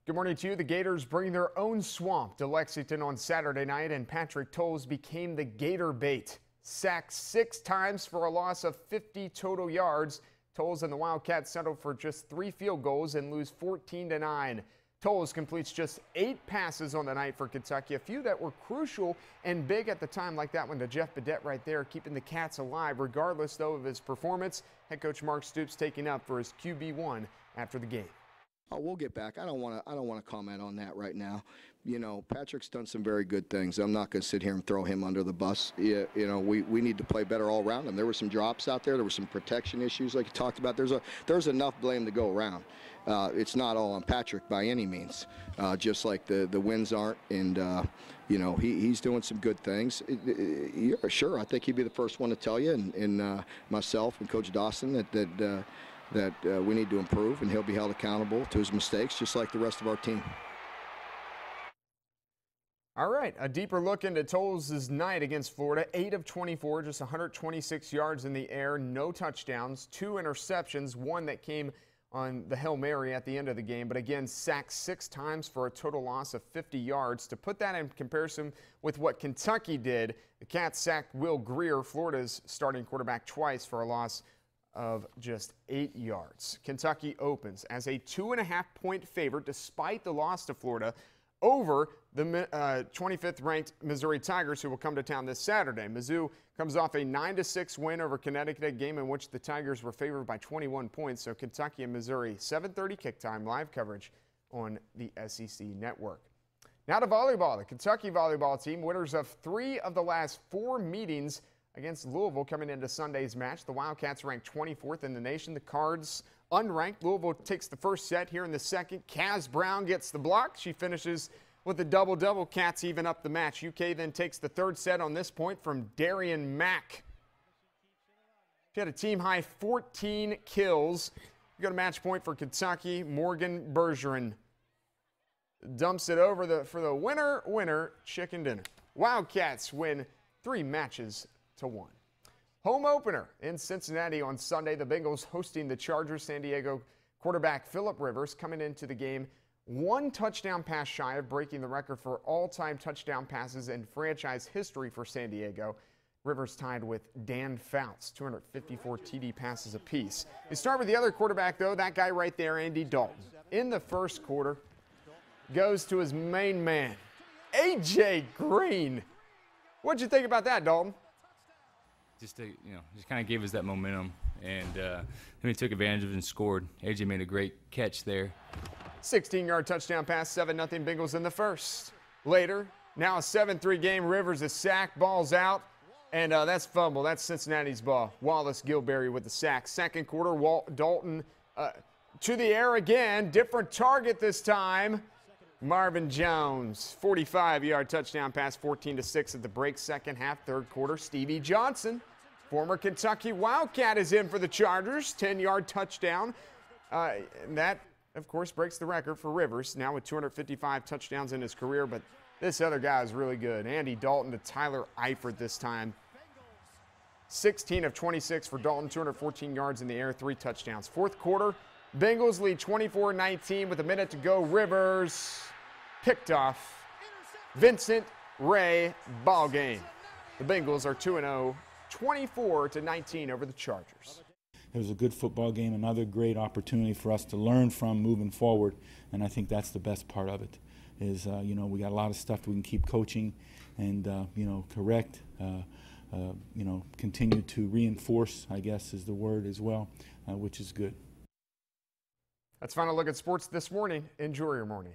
Good morning to you. The Gators bring their own swamp to Lexington on Saturday night, and Patrick Towles became the Gator bait. Sacked 6 times for a loss of 50 total yards. Towles and the Wildcats settled for just 3 field goals and lose 14-9. Towles completes just 8 passes on the night for Kentucky, a few that were crucial and big at the time, like that one to Jeff Badette right there, keeping the Cats alive regardless, though, of his performance. Head coach Mark Stoops taking up for his QB1 after the game. Oh, we'll get back. I don't want to comment on that right now. You know, Patrick's done some very good things. I'm not going to sit here and throw him under the bus. You know, we need to play better all around him. There were some drops out there. There were some protection issues like you talked about. There's enough blame to go around. It's not all on Patrick by any means. Just like the wins aren't. And you know, he's doing some good things. Sure, I think he'd be the first one to tell you, and myself and Coach Dawson that we need to improve, and he'll be held accountable to his mistakes just like the rest of our team. All right, a deeper look into Towles' night against Florida. 8 of 24, just 126 yards in the air, no touchdowns, 2 interceptions, 1 that came on the Hail Mary at the end of the game, but again, sacked 6 times for a total loss of 50 yards. To put that in comparison with what Kentucky did, the Cats sacked Will Grier, Florida's starting quarterback, twice for a loss of just 8 yards. Kentucky opens as a 2.5-point favorite despite the loss to Florida over the 25th ranked Missouri Tigers, who will come to town this Saturday. Mizzou comes off a 9-6 win over Connecticut, a game in which the Tigers were favored by 21 points. So Kentucky and Missouri, 7:30 kick time, live coverage on the SEC network. Now to volleyball. The Kentucky volleyball team, winners of 3 of the last 4 meetings against Louisville coming into Sunday's match. The Wildcats ranked 24th in the nation. The Cards unranked. Louisville takes the first set here in the second. Kaz Brown gets the block. She finishes with a double-double. Cats even up the match. UK then takes the third set on this point from Darian Mack. She had a team-high 14 kills. We got a match point for Kentucky. Morgan Bergeron dumps it over for the winner chicken dinner. Wildcats win 3 matches to 1. Home opener in Cincinnati on Sunday. The Bengals hosting the Chargers. San Diego quarterback Phillip Rivers coming into the game 1 touchdown pass shy of breaking the record for all-time touchdown passes in franchise history for San Diego. Rivers tied with Dan Fouts, 254 TD passes apiece. You start with the other quarterback, though, that guy right there, Andy Dalton. In the first quarter, goes to his main man, A.J. Green. What'd you think about that, Dalton? Just kind of gave us that momentum, and then we took advantage of it and scored. AJ made a great catch there. 16-yard touchdown pass, 7-0 Bengals in the first. Later, now a 7-3 game. Rivers is sacked, ball's out, and that's fumble. That's Cincinnati's ball. Wallace Gilberry with the sack. Second quarter, Dalton to the air again. Different target this time. Marvin Jones, 45-yard touchdown pass, 14-6 at the break. Second half, third quarter. Stevie Johnson, former Kentucky Wildcat, is in for the Chargers. 10-yard touchdown. And that, of course, breaks the record for Rivers, now with 255 touchdowns in his career. But this other guy is really good. Andy Dalton to Tyler Eifert this time. 16 of 26 for Dalton, 214 yards in the air, 3 touchdowns. Fourth quarter, Bengals lead 24-19 with a minute to go. Rivers picked off. Vincent Ray, ball game. The Bengals are 2-0, 24-19 over the Chargers. It was a good football game, another great opportunity for us to learn from moving forward, and I think that's the best part of it. Is you know, we got a lot of stuff we can keep coaching and you know, correct. You know, continue to reinforce, I guess is the word as well, which is good. That's final look at sports this morning. Enjoy your morning.